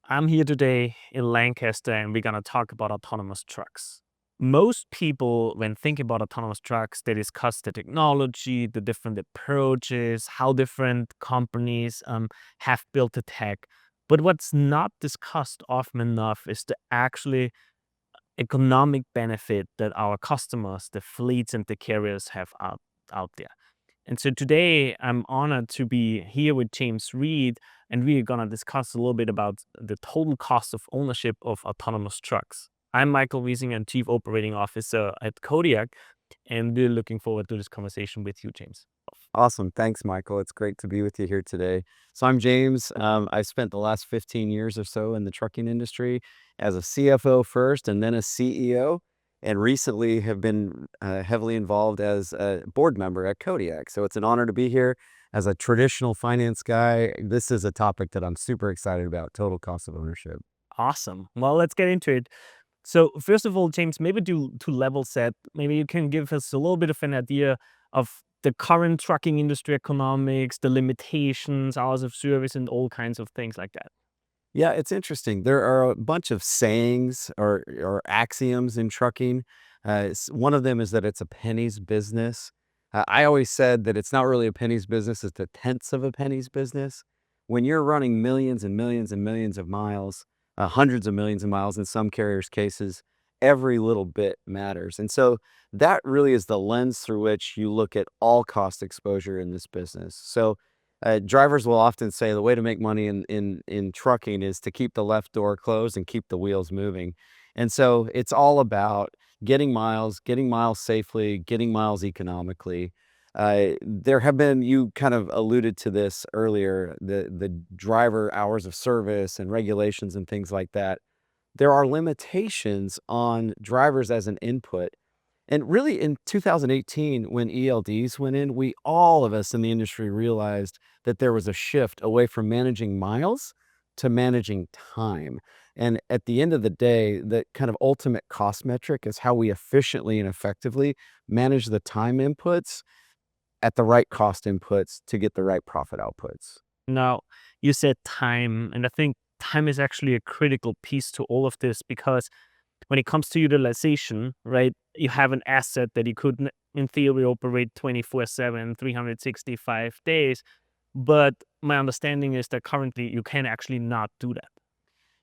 I'm here today in Lancaster and we're going to talk about autonomous trucks. Most people, when thinking about autonomous trucks, they discuss the technology, the different approaches, how different companies have built the tech. But what's not discussed often enough is the actually economic benefit that our customers, the fleets and the carriers have out there. And so today I'm honored to be here with James Reed, and we're going to discuss a little bit about the total cost of ownership of autonomous trucks. I'm Michael Wiesinger, Chief Operating Officer at Kodiak, and we're looking forward to this conversation with you, James. Awesome. Thanks, Michael. It's great to be with you here today. So I'm James. I spent the last 15 years or so in the trucking industry as a CFO first and then a CEO, and recently have been heavily involved as a board member at Kodiak. So it's an honor to be here. As a traditional finance guy, this is a topic that I'm super excited about, total cost of ownership. Awesome. Well, let's get into it. So, first of all, James, maybe to level set, maybe you can give us a little bit of an idea of the current trucking industry economics, the limitations, hours of service, and all kinds of things like that. Yeah, it's interesting. There are a bunch of sayings or axioms in trucking. One of them is that it's a penny's business. I always said that it's not really a penny's business, it's a tenths of a penny's business. When you're running millions and millions and millions of miles, hundreds of millions of miles in some carriers' cases, every little bit matters. And so that really is the lens through which you look at all cost exposure in this business. So drivers will often say the way to make money in trucking is to keep the left door closed and keep the wheels moving. And so it's all about getting miles safely, getting miles economically. There have been, you kind of alluded to this earlier, the driver hours of service and regulations and things like that. There are limitations on drivers as an input. And really in 2018, when ELDs went in, all of us in the industry realized that there was a shift away from managing miles to managing time. And at the end of the day, the kind of ultimate cost metric is how we efficiently and effectively manage the time inputs at the right cost inputs to get the right profit outputs. Now, you said time, and I think time is actually a critical piece to all of this because when it comes to utilization, right, you have an asset that you could, in theory, operate 24/7, 365 days. But my understanding is that currently you can actually not do that.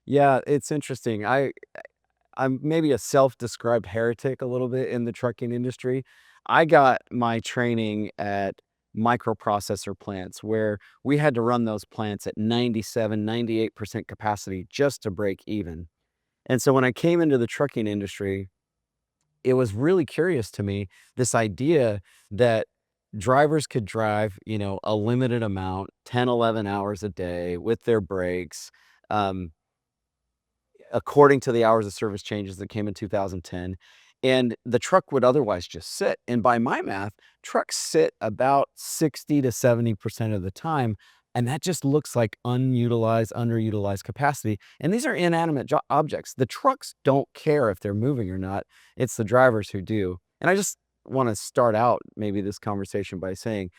Yeah, it's interesting. I'm maybe a self-described heretic a little bit in the trucking industry. I got my training at microprocessor plants where we had to run those plants at 97, 98% capacity just to break even. And so when I came into the trucking industry, it was really curious to me, this idea that drivers could drive, a limited amount, 10, 11 hours a day with their breaks. Um, According to the hours of service changes that came in 2010. And the truck would otherwise just sit. And by my math, trucks sit about 60 to 70% of the time. And that just looks like unutilized, underutilized capacity. And these are inanimate objects. The trucks don't care if they're moving or not. It's the drivers who do. And I just want to start out maybe this conversation by saying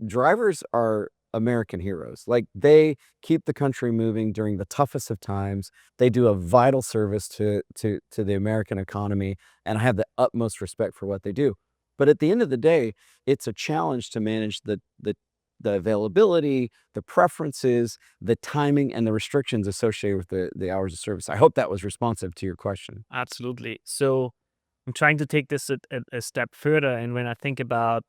drivers are American heroes. Like, they keep the country moving during the toughest of times. They do a vital service to the American economy, and I have the utmost respect for what they do. But at the end of the day, it's a challenge to manage the availability, the preferences, the timing, and the restrictions associated with the hours of service. I hope that was responsive to your question. Absolutely. So I'm trying to take this a step further. And when I think about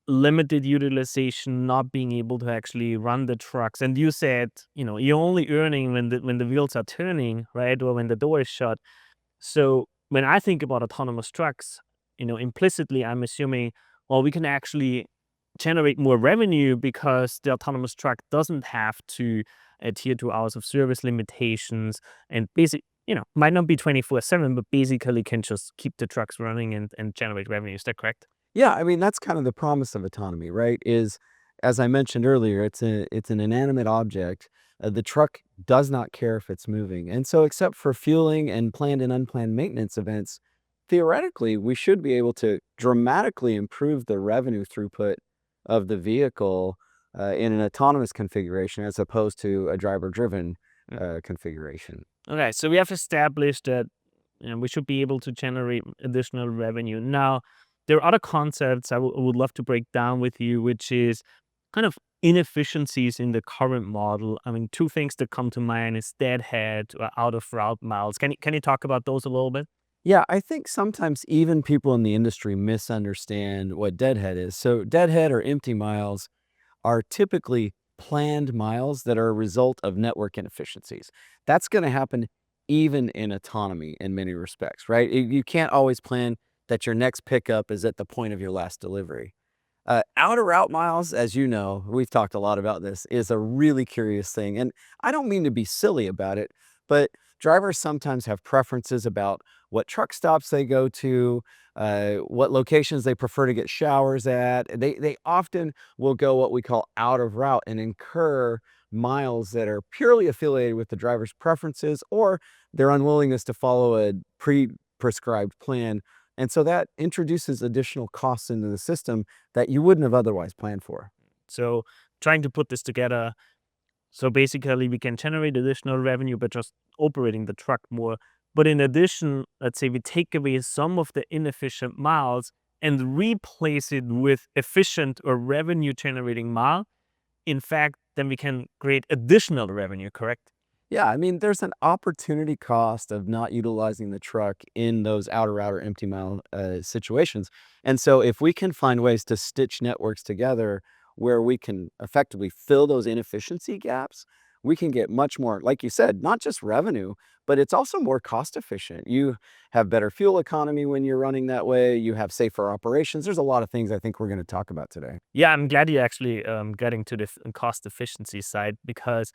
limited utilization, not being able to actually run the trucks, and you said, you're only earning when the wheels are turning, right? Or when the door is shut. So when I think about autonomous trucks, implicitly I'm assuming, well, we can actually generate more revenue because the autonomous truck doesn't have to adhere to hours of service limitations and might not be 24/7, but basically can just keep the trucks running and generate revenue. Is that correct? Yeah, I mean, that's kind of the promise of autonomy, right? Is, as I mentioned earlier, it's an inanimate object. The truck does not care if it's moving. And so except for fueling and planned and unplanned maintenance events, theoretically, we should be able to dramatically improve the revenue throughput of the vehicle in an autonomous configuration as opposed to a driver-driven configuration. Okay, so we have established that we should be able to generate additional revenue. Now, there are other concepts I would love to break down with you, which is kind of inefficiencies in the current model. I mean, two things that come to mind is deadhead or out of route miles. Can you talk about those a little bit? Yeah, I think sometimes even people in the industry misunderstand what deadhead is. So deadhead or empty miles are typically planned miles that are a result of network inefficiencies. That's going to happen even in autonomy in many respects, right? You can't always plan that your next pickup is at the point of your last delivery. Outer route miles, as you know, we've talked a lot about this, is a really curious thing. And I don't mean to be silly about it, but drivers sometimes have preferences about what truck stops they go to, what locations they prefer to get showers at. They often will go what we call out of route and incur miles that are purely affiliated with the driver's preferences or their unwillingness to follow a prescribed plan. And so that introduces additional costs into the system that you wouldn't have otherwise planned for. So, trying to put this together. So basically, we can generate additional revenue by just operating the truck more. But in addition, let's say we take away some of the inefficient miles and replace it with efficient or revenue generating mile. In fact, then we can create additional revenue, correct? Yeah, I mean, there's an opportunity cost of not utilizing the truck in those outer route or empty mile situations. And so, if we can find ways to stitch networks together where we can effectively fill those inefficiency gaps, we can get much more, like you said, not just revenue, but it's also more cost efficient. You have better fuel economy when you're running that way, you have safer operations. There's a lot of things I think we're going to talk about today. Yeah, I'm glad you're actually getting to the cost efficiency side because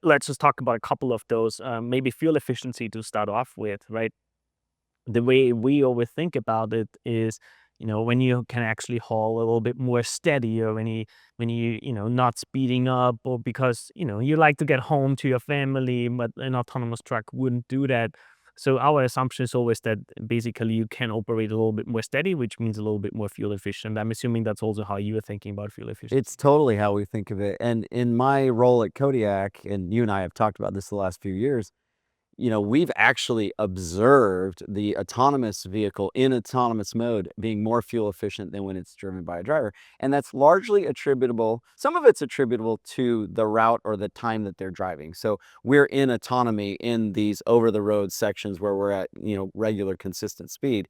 let's just talk about a couple of those. Maybe fuel efficiency to start off with, right? The way we always think about it is, when you can actually haul a little bit more steady, or when you not speeding up, or because you like to get home to your family, but an autonomous truck wouldn't do that. So our assumption is always that basically you can operate a little bit more steady, which means a little bit more fuel efficient. I'm assuming that's also how you are thinking about fuel It's efficiency. totally how we think of it. And in my role at Kodiak, and you and I have talked about this the last few years, we've actually observed the autonomous vehicle in autonomous mode being more fuel efficient than when it's driven by a driver. And that's largely attributable, some of it's attributable to the route or the time that they're driving. So we're in autonomy in these over the road sections where we're at, regular consistent speed.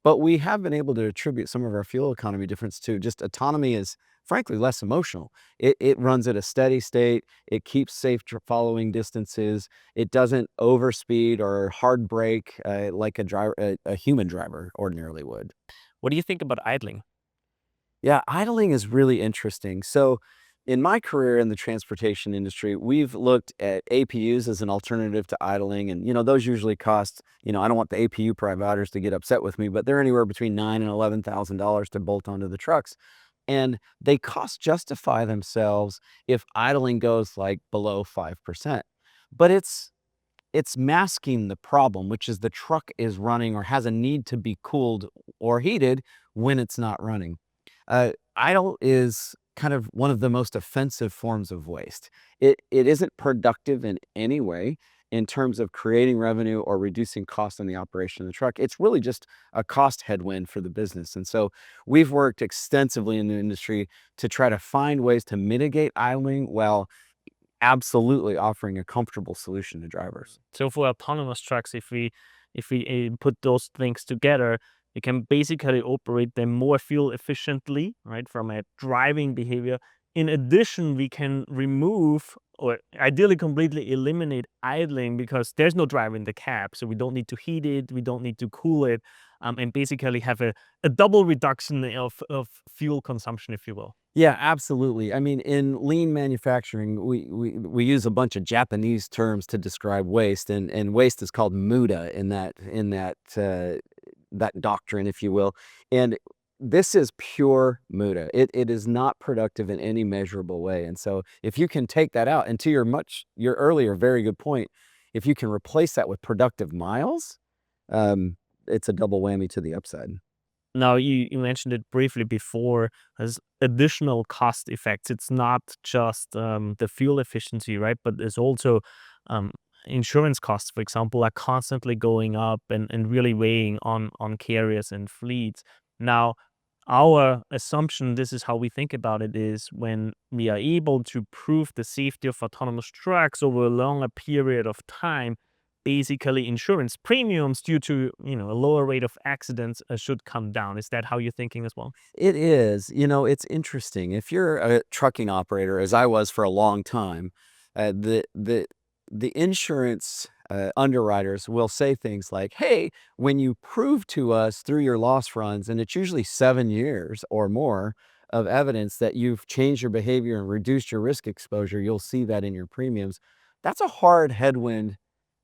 But we have been able to attribute some of our fuel economy difference to just autonomy is frankly less emotional. It runs at a steady state. It keeps safe following distances. It doesn't overspeed or hard brake like a human driver ordinarily would. What do you think about idling? Yeah, idling is really interesting. So, in my career in the transportation industry, we've looked at APUs as an alternative to idling, and those usually cost. I don't want the APU providers to get upset with me, but they're anywhere between $9,000 and $11,000 to bolt onto the trucks, and they cost justify themselves if idling goes like below 5%. But it's masking the problem, which is the truck is running or has a need to be cooled or heated when it's not running. Idle is kind of one of the most offensive forms of waste. It isn't productive in any way in terms of creating revenue or reducing cost on the operation of the truck. It's really just a cost headwind for the business. And so we've worked extensively in the industry to try to find ways to mitigate idling while absolutely offering a comfortable solution to drivers. So for autonomous trucks, if we put those things together, we can basically operate them more fuel efficiently, right? From a driving behavior. In addition, we can remove or ideally completely eliminate idling because there's no driver in the cab, so we don't need to heat it, we don't need to cool it, and basically have a double reduction of fuel consumption, if you will. Yeah, absolutely. I mean, in lean manufacturing, we use a bunch of Japanese terms to describe waste, and waste is called muda in that doctrine, if you will. And this is pure muda. It is not productive in any measurable way. And so, if you can take that out, and to your earlier very good point, if you can replace that with productive miles, it's a double whammy to the upside. Now, you mentioned it briefly before as additional cost effects. It's not just the fuel efficiency, right? But there's also um, insurance costs, for example, are constantly going up and really weighing on carriers and fleets. Now, our assumption, this is how we think about it, is when we are able to prove the safety of autonomous trucks over a longer period of time, basically insurance premiums due to a lower rate of accidents should come down. Is that how you're thinking as well? It is. It's interesting. If you're a trucking operator, as I was for a long time, the insurance underwriters will say things like, "Hey, when you prove to us through your loss runs, and it's usually 7 years or more of evidence that you've changed your behavior and reduced your risk exposure, you'll see that in your premiums." That's a hard headwind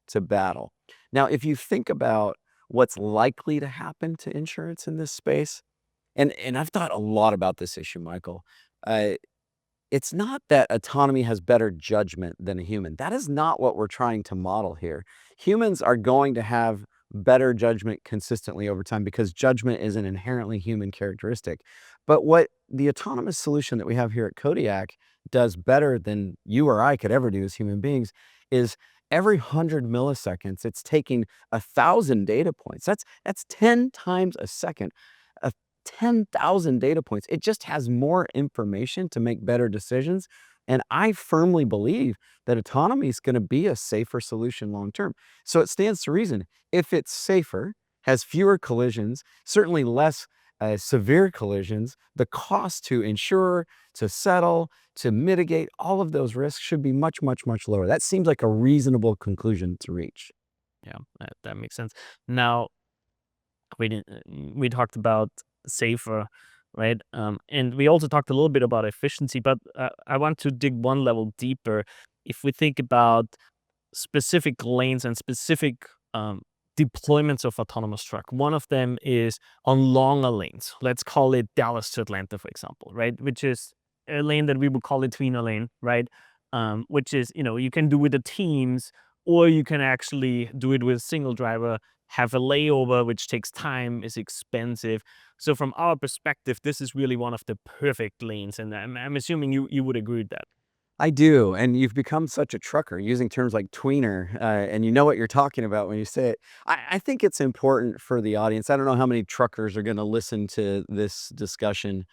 to battle. Now, if you think about what's likely to happen to insurance in this space, and I've thought a lot about this issue, Michael. Uh, it's not that autonomy has better judgment than a human. That is not what we're trying to model here. Humans are going to have better judgment consistently over time because judgment is an inherently human characteristic. But what the autonomous solution that we have here at Kodiak does better than you or I could ever do as human beings is every 100 milliseconds, it's taking 1,000 data points. That's 10 times a second. 10,000 data points. It just has more information to make better decisions. And I firmly believe that autonomy is going to be a safer solution long term. So it stands to reason if it's safer, has fewer collisions, certainly less severe collisions, the cost to insure, to settle, to mitigate all of those risks should be much, much, much lower. That seems like a reasonable conclusion to reach. Yeah, that makes sense. Now, we talked about safer, right? And we also talked a little bit about efficiency, but I want to dig one level deeper. If we think about specific lanes and specific deployments of autonomous truck, one of them is on longer lanes. Let's call it Dallas to Atlanta, for example, right? Which is a lane that we would call it Tweener lane, right? Which is, you can do with the teams, or you can actually do it with a single driver, have a layover, which takes time, is expensive. So from our perspective, this is really one of the perfect lanes, and I'm assuming you would agree with that. I do, and you've become such a trucker using terms like tweener, and you know what you're talking about when you say it. I think it's important for the audience. I don't know how many truckers are going to listen to this discussion,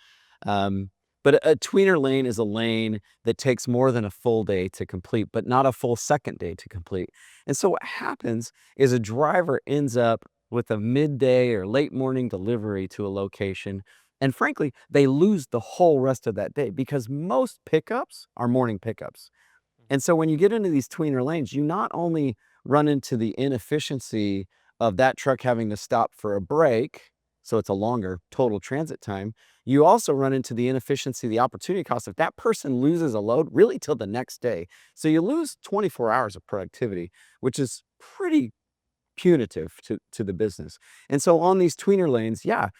but a tweener lane is a lane that takes more than a full day to complete, but not a full second day to complete. And so what happens is a driver ends up with a midday or late morning delivery to a location, and frankly, they lose the whole rest of that day because most pickups are morning pickups. And so when you get into these tweener lanes, you not only run into the inefficiency of that truck having to stop for a break, so it's a longer total transit time, you also run into the inefficiency, the opportunity cost if that person loses a load really till the next day. So you lose 24 hours of productivity, which is pretty punitive to the business. And so on these tweener lanes, yeah,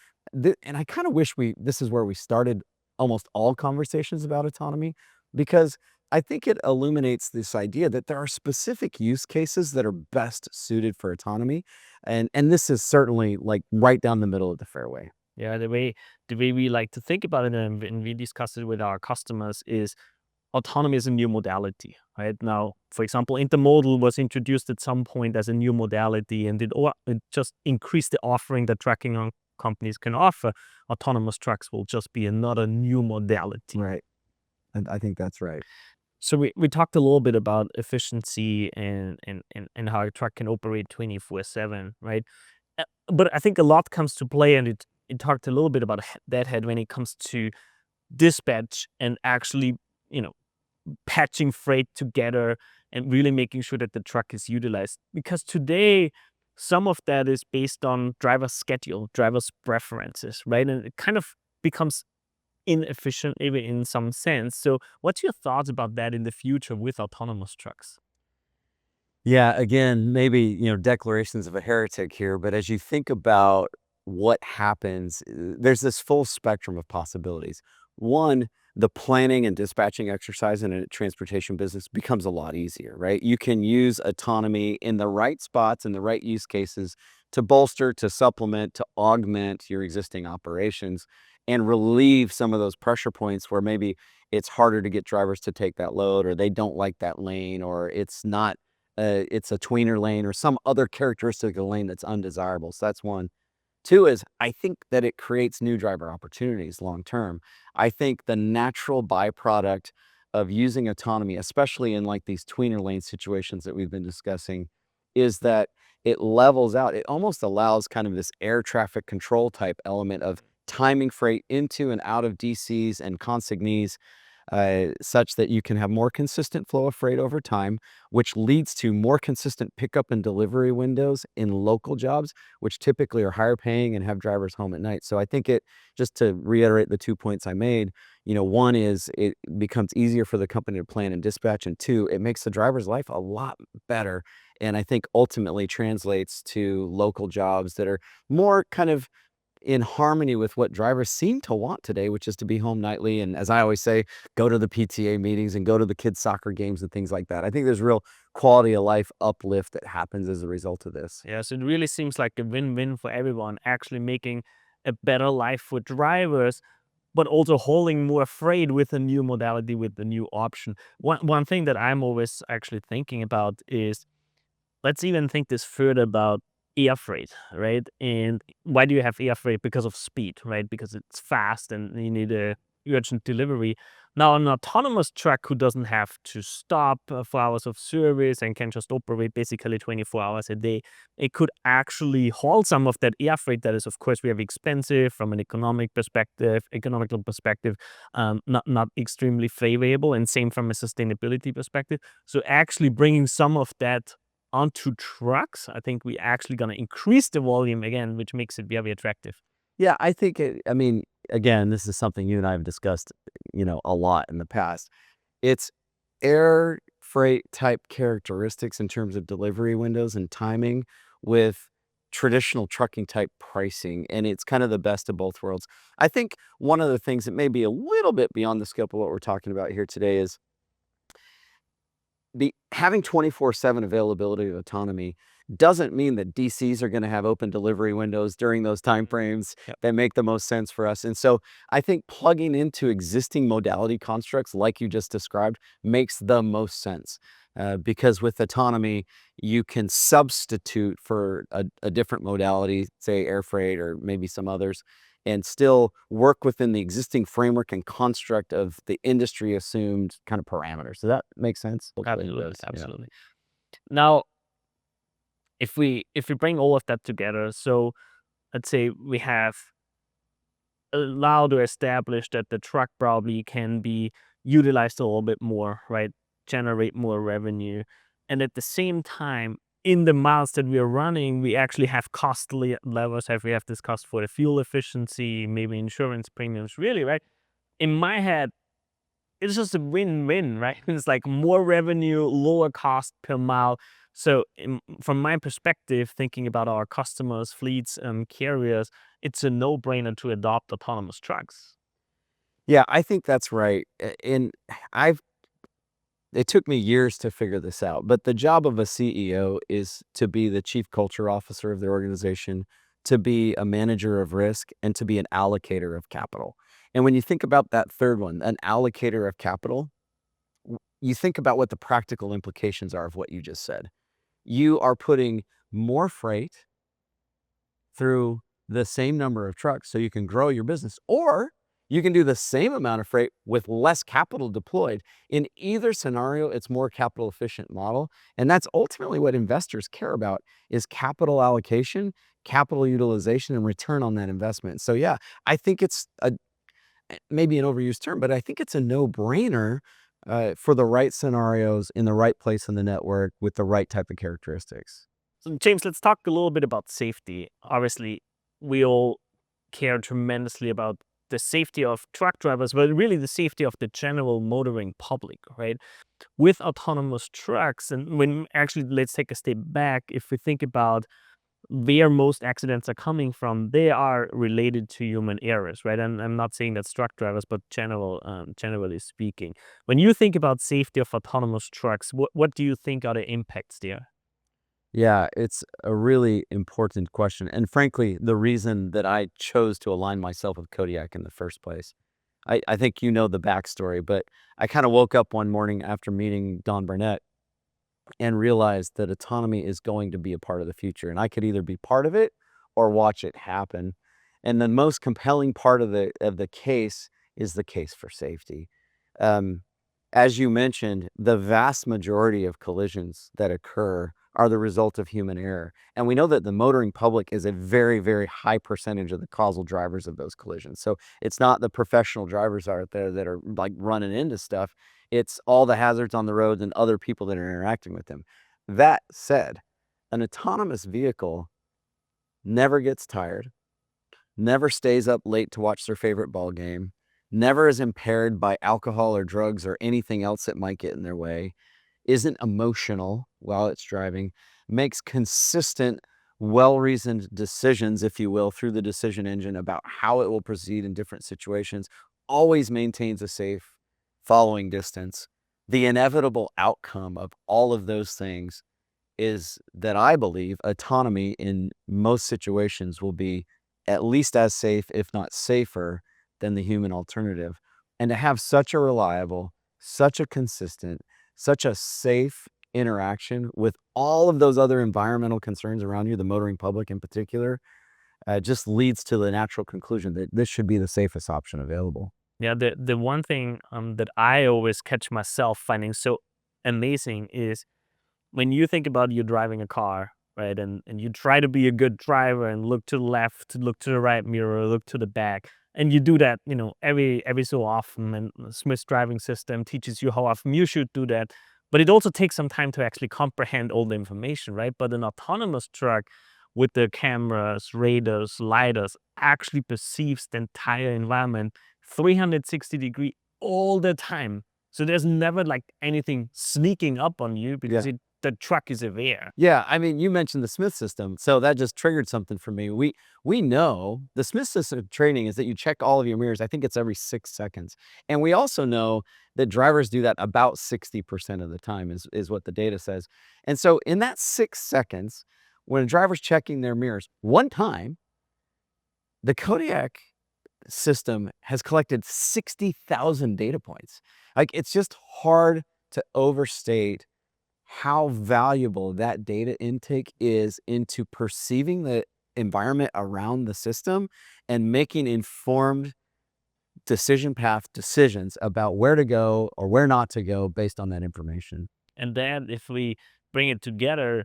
and I kind of wish this is where we started almost all conversations about autonomy, because I think it illuminates this idea that there are specific use cases that are best suited for autonomy, and this is certainly like right down the middle of the fairway. Yeah, the way we like to think about it, and we discuss it with our customers, is autonomy is a new modality, right? Now, for example, intermodal was introduced at some point as a new modality, and it just increased the offering that companies can offer. Autonomous trucks will just be another new modality. Right. And I think that's right. So we talked a little bit about efficiency and how a truck can operate 24/7, right? But I think a lot comes to play, and it talked a little bit about that head when it comes to dispatch and actually, you know, patching freight together and really making sure that the truck is utilized. Because today, some of that is based on driver's schedule, driver's preferences, right? And it kind of becomes inefficient even in some sense. So what's your thoughts about that in the future with autonomous trucks? Yeah, again, maybe, declarations of a heretic here, but as you think about what happens, there's this full spectrum of possibilities. One, the planning and dispatching exercise in a transportation business becomes a lot easier, right? You can use autonomy in the right spots and the right use cases to bolster, to supplement, to augment your existing operations and relieve some of those pressure points where maybe it's harder to get drivers to take that load, or they don't like that lane, or it's not it's a tweener lane or some other characteristic of the lane that's undesirable. So that's one. Two is I think that it creates new driver opportunities long term. I think the natural byproduct of using autonomy, especially in like these tweener lane situations that we've been discussing, is that it levels out. It almost allows kind of this air traffic control type element of timing freight into and out of DCs and consignees, such that you can have more consistent flow of freight over time, which leads to more consistent pickup and delivery windows in local jobs, which typically are higher paying and have drivers home at night. So I think it, just to reiterate the 2 points I made, one is it becomes easier for the company to plan and dispatch, and two, it makes the driver's life a lot better. And I think ultimately translates to local jobs that are more kind of in harmony with what drivers seem to want today, which is to be home nightly. And as I always say, go to the PTA meetings and go to the kids' soccer games and things like that. I think there's real quality of life uplift that happens as a result of this. Yes, it really seems like a win-win for everyone, actually making a better life for drivers, but also hauling more freight with a new modality, with the new option. One thing that I'm always actually thinking about is, let's even think this further about air freight, right? And why do you have air freight? Because of speed, right? Because it's fast and you need a urgent delivery. Now, an autonomous truck who doesn't have to stop for hours of service and can just operate basically 24 hours a day, it could actually haul some of that air freight that is, of course, very expensive from an economical perspective, not extremely favorable, and same from a sustainability perspective. So actually bringing some of that onto trucks, I think we actually gonna increase the volume again, which makes it very attractive. Yeah, I think I mean, again, this is something you and I have discussed, a lot in the past. It's air freight type characteristics in terms of delivery windows and timing with traditional trucking type pricing. And it's kind of the best of both worlds. I think one of the things that may be a little bit beyond the scope of what we're talking about here today is having 24/7 availability of autonomy doesn't mean that DCs are gonna have open delivery windows during those time frames Yep. that make the most sense for us. And so I think plugging into existing modality constructs like you just described makes the most sense. Because with autonomy, you can substitute for a different modality, say air freight or maybe some others, and still work within the existing framework and construct of the industry assumed kind of parameters. Does that make sense? Hopefully it Absolutely, does. Yeah. absolutely. Now, if we bring all of that together, so let's say we have allowed or established that the truck probably can be utilized a little bit more, right? Generate more revenue. And at the same time, in the miles that we are running, we actually have costly levels, have we have discussed for the fuel efficiency, maybe insurance premiums, really, right? In my head, it's just a win-win, right? It's like more revenue, lower cost per mile. So from my perspective, thinking about our customers, fleets, and carriers, it's a no-brainer to adopt autonomous trucks. Yeah, I think that's right. And I've it took me years to figure this out, but the job of a CEO is to be the chief culture officer of the organization, to be a manager of risk, and to be an allocator of capital. And when you think about that third one, an allocator of capital, you think about what the practical implications are of what you just said. You are putting more freight through the same number of trucks so you can grow your business, or you can do the same amount of freight with less capital deployed. In either scenario, it's more capital efficient model. And that's ultimately what investors care about is capital allocation, capital utilization, and return on that investment. So yeah, I think it's maybe an overused term, but I think it's a no-brainer for the right scenarios in the right place in the network with the right type of characteristics. So, James, let's talk a little bit about safety. Obviously, we all care tremendously about the safety of truck drivers, but really the safety of the general motoring public, right? With autonomous trucks, and when actually, let's take a step back. If we think about where most accidents are coming from, they are related to human errors, right? And I'm not saying that's truck drivers, but generally speaking. When you think about safety of autonomous trucks, what do you think are the impacts there? Yeah, it's a really important question. And frankly, the reason that I chose to align myself with Kodiak in the first place. I think you know the backstory, but I kind of woke up one morning after meeting Don Burnett and realized that autonomy is going to be a part of the future. And I could either be part of it or watch it happen. And the most compelling part of the case is the case for safety. Um, as you mentioned, the vast majority of collisions that occur are the result of human error. And we know that the motoring public is a very, very high percentage of the causal drivers of those collisions. So it's not the professional drivers out there that are like running into stuff. It's all the hazards on the roads and other people that are interacting with them. That said, an autonomous vehicle never gets tired, never stays up late to watch their favorite ball game, never is impaired by alcohol or drugs or anything else that might get in their way, isn't emotional while it's driving, makes consistent, well-reasoned decisions, if you will, through the decision engine about how it will proceed in different situations, always maintains a safe following distance. The inevitable outcome of all of those things is that I believe autonomy in most situations will be at least as safe, if not safer, than the human alternative. And to have such a reliable, such a consistent, such a safe interaction with all of those other environmental concerns around you, the motoring public in particular, just leads to the natural conclusion that this should be the safest option available. Yeah, the one thing that I always catch myself finding so amazing is when you think about you driving a car, right, and you try to be a good driver and look to the left, look to the right mirror, look to the back, and you do that, every so often. And Smith's driving system teaches you how often you should do that. But it also takes some time to actually comprehend all the information, right? But an autonomous truck with the cameras, radars, lidars actually perceives the entire environment 360-degree all the time. So there's never like anything sneaking up on you because Yeah. the truck is aware. Yeah, I mean, you mentioned the Smith system, so that just triggered something for me. We know the Smith system training is that you check all of your mirrors. I think it's every 6 seconds. And we also know that drivers do that about 60% of the time is what the data says. And so in that 6 seconds, when a driver's checking their mirrors one time, the Kodiak system has collected 60,000 data points. Like, it's just hard to overstate how valuable that data intake is into perceiving the environment around the system and making informed decision path decisions about where to go or where not to go based on that information. And then if we bring it together,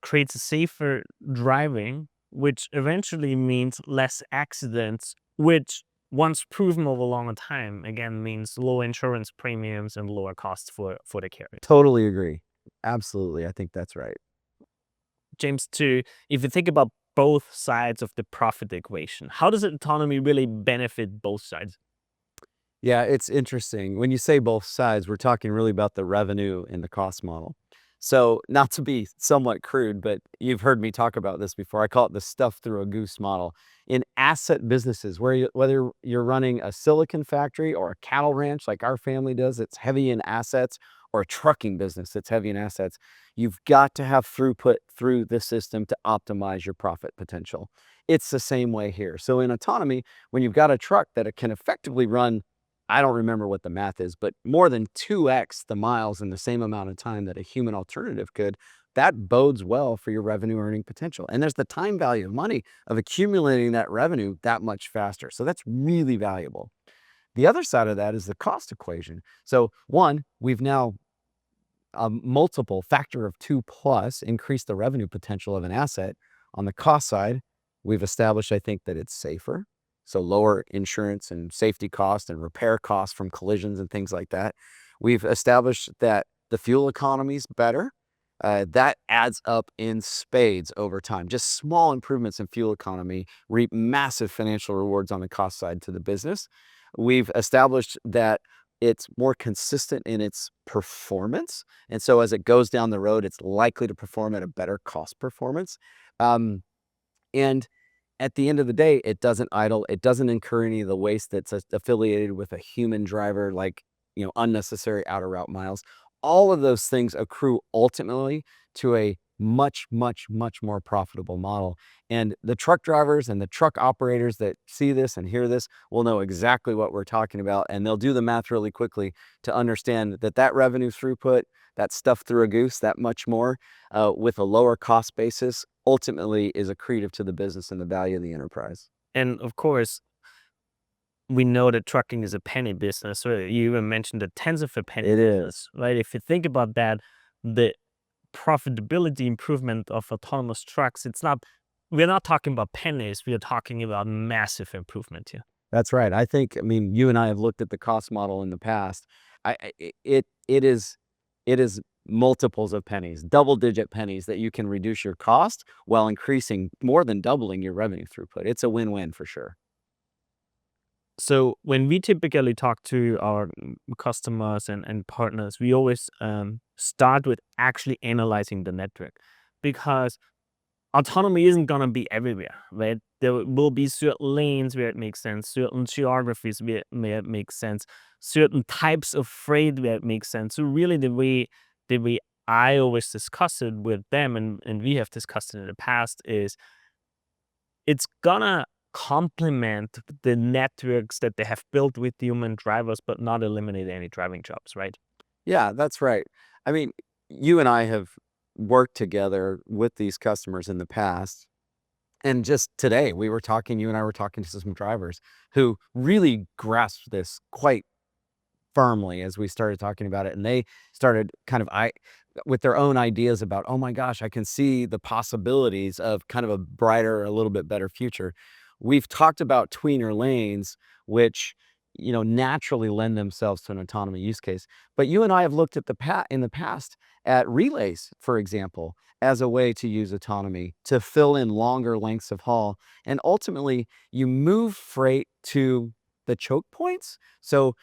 creates a safer driving, which eventually means less accidents, which once proven over a longer time, again means lower insurance premiums and lower costs for the carrier. Totally agree. Absolutely. I think that's right. James, too, if you think about both sides of the profit equation, how does autonomy really benefit both sides? Yeah, it's interesting. When you say both sides, we're talking really about the revenue and the cost model. So, not to be somewhat crude, but you've heard me talk about this before. I call it the stuff through a goose model. In asset businesses, whether you're running a silicon factory or a cattle ranch like our family does, it's heavy in assets, or a trucking business that's heavy in assets, you've got to have throughput through the system to optimize your profit potential. It's the same way here. So, in autonomy, when you've got a truck that it can effectively run, I don't remember what the math is, but more than 2x the miles in the same amount of time that a human alternative could, that bodes well for your revenue earning potential. And there's the time value of money of accumulating that revenue that much faster. So that's really valuable. The other side of that is the cost equation. So, one, we've now a multiple factor of 2 plus increased the revenue potential of an asset. On the cost side, we've established, I think, that it's safer. So lower insurance and safety costs and repair costs from collisions and things like that. We've established that the fuel economy is better. That adds up in spades over time. Just small improvements in fuel economy reap massive financial rewards on the cost side to the business. We've established that it's more consistent in its performance. And so as it goes down the road, it's likely to perform at a better cost performance. Um, and at the end of the day, it doesn't idle. It doesn't incur any of the waste that's affiliated with a human driver, like, unnecessary outer route miles. All of those things accrue ultimately to a much, much, much more profitable model. And the truck drivers and the truck operators that see this and hear this will know exactly what we're talking about, and they'll do the math really quickly to understand that that revenue throughput, that stuff through a goose, that much more, with a lower cost basis, ultimately is accretive to the business and the value of the enterprise. And of course, we know that trucking is a penny business. So you even mentioned the tens of a penny It is. business, right? If you think about that, the profitability improvement of autonomous trucks, we're not talking about pennies, we are talking about massive improvement here. That's right. I mean, you and I have looked at the cost model in the past. It is multiples of pennies, double-digit pennies that you can reduce your cost while increasing more than doubling your revenue throughput. It's a win-win for sure. So when we typically talk to our customers and partners, we always start with actually analyzing the network, because autonomy isn't gonna be everywhere, right? There will be certain lanes where it makes sense, certain geographies where it makes sense, certain types of freight where it makes sense. So really the way I always discuss it with them, and we have discussed it in the past, is it's gonna complement the networks that they have built with human drivers, but not eliminate any driving jobs, right? Yeah, that's right. I mean, you and I have worked together with these customers in the past. And just today, you and I were talking to some drivers who really grasped this quite firmly as we started talking about it. And they started kind of with their own ideas about, oh my gosh, I can see the possibilities of kind of a brighter, a little bit better future. We've talked about tweener lanes, which naturally lend themselves to an autonomy use case. But you and I have looked at in the past at relays, for example, as a way to use autonomy to fill in longer lengths of haul. And ultimately, you move freight to the choke points. So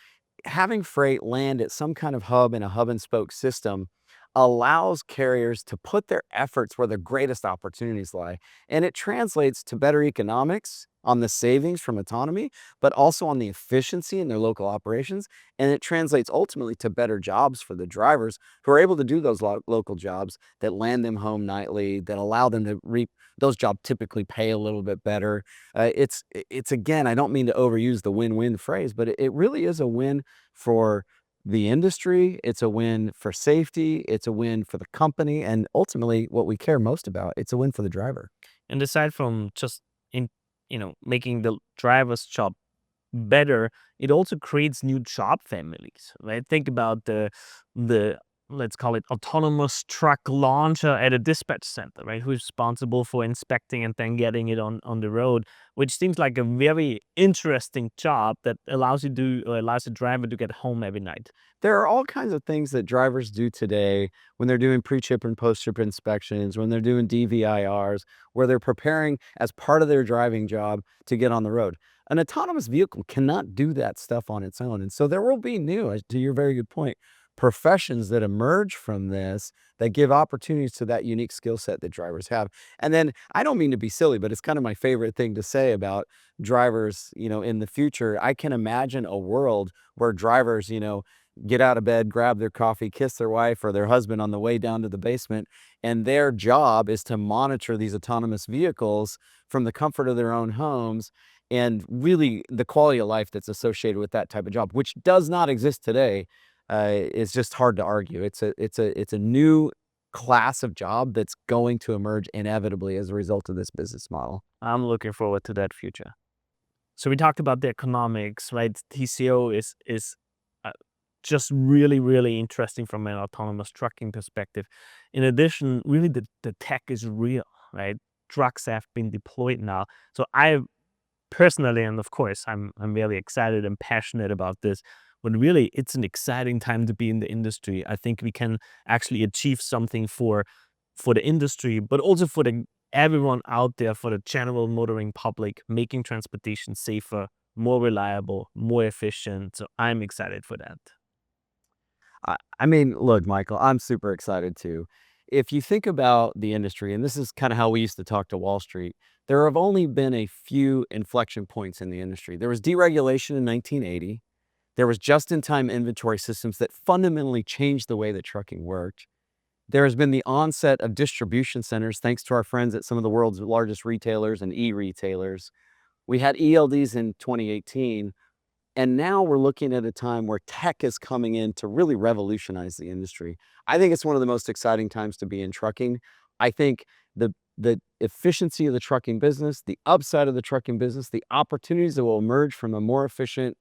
having freight land at some kind of hub in a hub and spoke system allows carriers to put their efforts where the greatest opportunities lie. And it translates to better economics on the savings from autonomy, but also on the efficiency in their local operations. And it translates ultimately to better jobs for the drivers who are able to do those local jobs that land them home nightly, that allow them to reap those jobs, typically pay a little bit better. It's again, I don't mean to overuse the win-win phrase, but it really is a win for the industry, it's a win for safety, it's a win for the company, and ultimately, what we care most about, it's a win for the driver. And aside from just in making the driver's job better, it also creates new job families, right? Think about the let's call it autonomous truck launcher at a dispatch center, right? Who's responsible for inspecting and then getting it on the road, which seems like a very interesting job that allows the driver to get home every night. There are all kinds of things that drivers do today when they're doing pre-trip and post-trip inspections, when they're doing DVIRs, where they're preparing as part of their driving job to get on the road. An autonomous vehicle cannot do that stuff on its own. And so there will be new, to your very good point, professions that emerge from this that give opportunities to that unique skill set that drivers have. And then I don't mean to be silly, but it's kind of my favorite thing to say about drivers, in the future. I can imagine a world where drivers, get out of bed, grab their coffee, kiss their wife or their husband on the way down to the basement, and their job is to monitor these autonomous vehicles from the comfort of their own homes. And really, the quality of life that's associated with that type of job, which does not exist today, is just hard to argue. It's a new class of job that's going to emerge inevitably as a result of this business model. I'm looking forward to that future. So we talked about the economics, right? TCO is uh, just really, really interesting from an autonomous trucking perspective. In addition, really the tech is real, right? Trucks have been deployed now. So I personally, and of course, I'm really excited and passionate about this. But really, it's an exciting time to be in the industry. I think we can actually achieve something for the industry, but also for the everyone out there, for the general motoring public, making transportation safer, more reliable, more efficient. So I'm excited for that. I mean, look, Michael, I'm super excited too. If you think about the industry, and this is kind of how we used to talk to Wall Street, there have only been a few inflection points in the industry. There was deregulation in 1980. There was just-in-time inventory systems that fundamentally changed the way that trucking worked. There has been the onset of distribution centers, thanks to our friends at some of the world's largest retailers and e-retailers. We had ELDs in 2018, and now we're looking at a time where tech is coming in to really revolutionize the industry. I think it's one of the most exciting times to be in trucking. I think the efficiency of the trucking business, the upside of the trucking business, the opportunities that will emerge from a more efficient,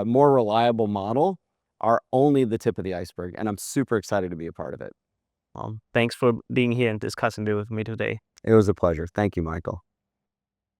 more reliable model are only the tip of the iceberg, and I'm super excited to be a part of it. Thanks for being here and discussing it with me today. It was a pleasure. Thank you, Michael.